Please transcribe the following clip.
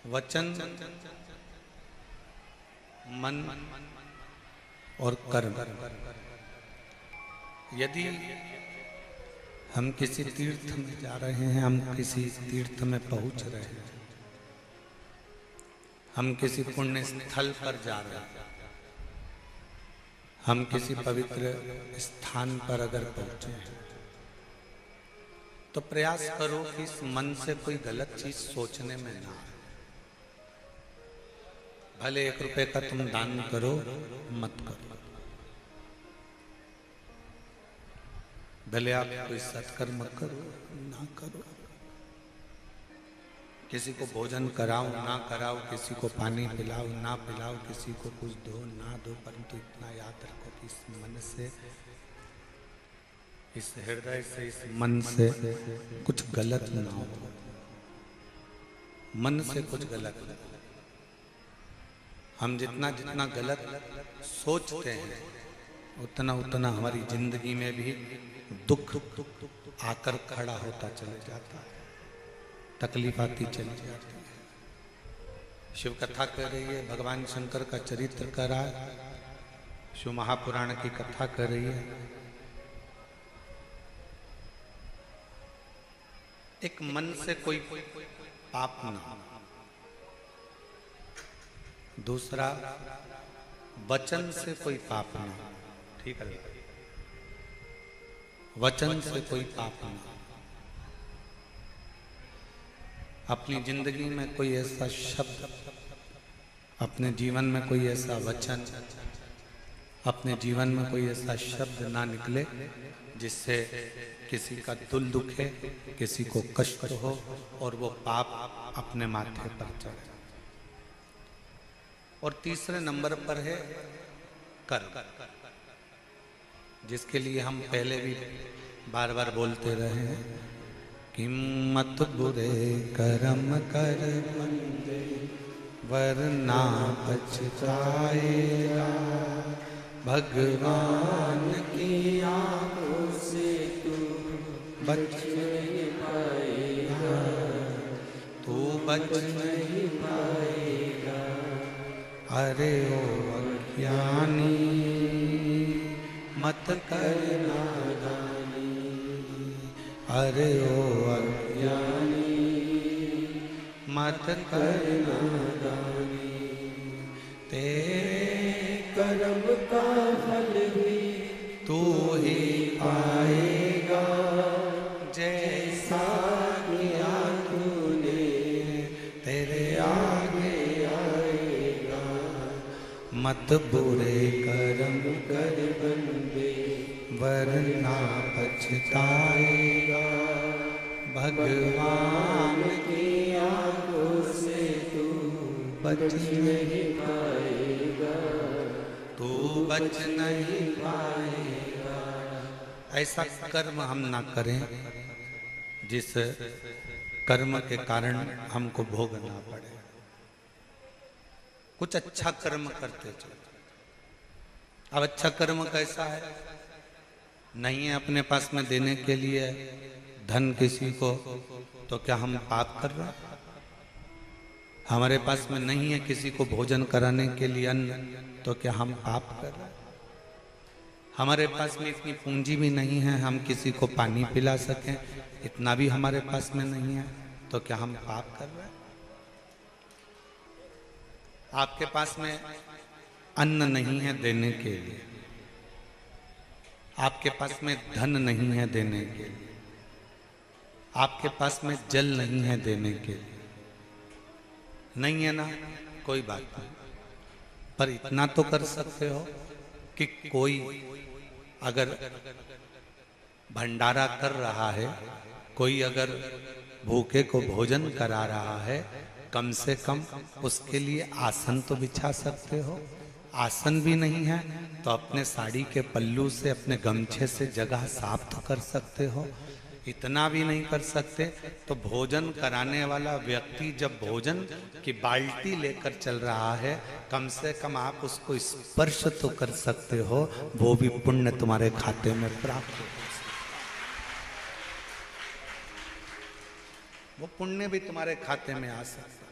वचन, मन और कर्म। यदि हम किसी तीर्थ में जा रहे हैं, हम किसी तीर्थ में पहुंच रहे हैं, हम किसी पुण्य स्थल पर जा रहे हैं, हम किसी पवित्र स्थान पर अगर पहुंचे हैं, तो प्रयास करो कि इस मन से कोई गलत चीज सोचने में ना आए। भले 1 रुपए का तुम दान करो, मत करो। भले आप कोई सत्कर्म करो, ना करो। किसी को भोजन कराओ, ना कराओ। किसी को पानी पिलाओ, ना पिलाओ। किसी को कुछ दो, ना दो। परंतु इतना याद रखो कि इस मन से, इस हृदय से, इस मन से कुछ गलत ना हो। मन से कुछ गलत ना हो। हम जितना जितना गलत सोचते हैं, उतना उतना हमारी जिंदगी में भी दुख आकर खड़ा होता चला जाता है, तकलीफ आती चली जाती है। शिव कथा कर रही है, भगवान शंकर का चरित्र कर रहा है, शिव महापुराण की कथा कर रही है। एक मन से कोई पाप ना, दूसरा वचन से कोई पाप ना। ठीक है, वचन से कोई पाप ना। अपनी जिंदगी में कोई ऐसा शब्द, अपने जीवन में कोई ऐसा वचन, अपने जीवन में कोई ऐसा शब्द ना निकले जिससे किसी का दिल दुखे, किसी को कष्ट हो और वो पाप अपने माथे पर चढ़े। और तीसरे नंबर पर है कर्म, जिसके लिए हम पहले भी बार बार बोलते रहे हैं कि मत बुरे कर्म कर बंदे, वरना पछताएगा। भगवान की आंखों से तू बच नहीं पाएगा, तू बच नहीं पाएगा। अरे ओ अज्ञानी, मत कर नादानी। अरे ओ अज्ञानी, मत कर नादानी। तेरे कर्म का फल भी तू ही पाएगा, जैसा किया तूने तेरे आगे आएगा। मत बुरे कर्म कर बंदे, वरना पछताएगा। भगवान की आंखों से तू बच नहीं पाएगा, तू बच नहीं पाएगा। ऐसा कर्म हम ना करें जिस कर्म के कारण हमको भोगना पड़े। कुछ अच्छा कर्म करते चलो। अब अच्छा कर्म कैसा है? नहीं है अपने पास में देने के लिए धन किसी को, तो क्या हम पाप कर रहे हैं? हमारे पास में नहीं है किसी को भोजन कराने के लिए अन्न, तो क्या हम पाप कर रहे हैं? हमारे पास में इतनी पूंजी भी नहीं है हम किसी को पानी पिला सकें, इतना भी हमारे पास में नहीं है, तो क्या हम पाप कर रहे हैं? आपके पास में अन्न नहीं है देने के लिए, आपके पास में धन नहीं है देने के लिए, आपके पास में जल नहीं है देने के लिए, नहीं है ना, कोई बात नहीं। पर इतना तो कर सकते हो कि कोई अगर भंडारा कर रहा है, कोई अगर भूखे को भोजन करा रहा है, कम से कम उसके लिए आसन तो बिछा सकते हो। आसन भी नहीं है तो अपने साड़ी के पल्लू से, अपने गमछे से जगह साफ तो कर सकते हो। इतना भी नहीं कर सकते तो भोजन कराने वाला व्यक्ति जब भोजन की बाल्टी लेकर चल रहा है, कम से कम आप उसको स्पर्श तो कर सकते हो, वो भी पुण्य तुम्हारे खाते में प्राप्त हो। वो पुण्य भी तुम्हारे खाते में आ सकता है।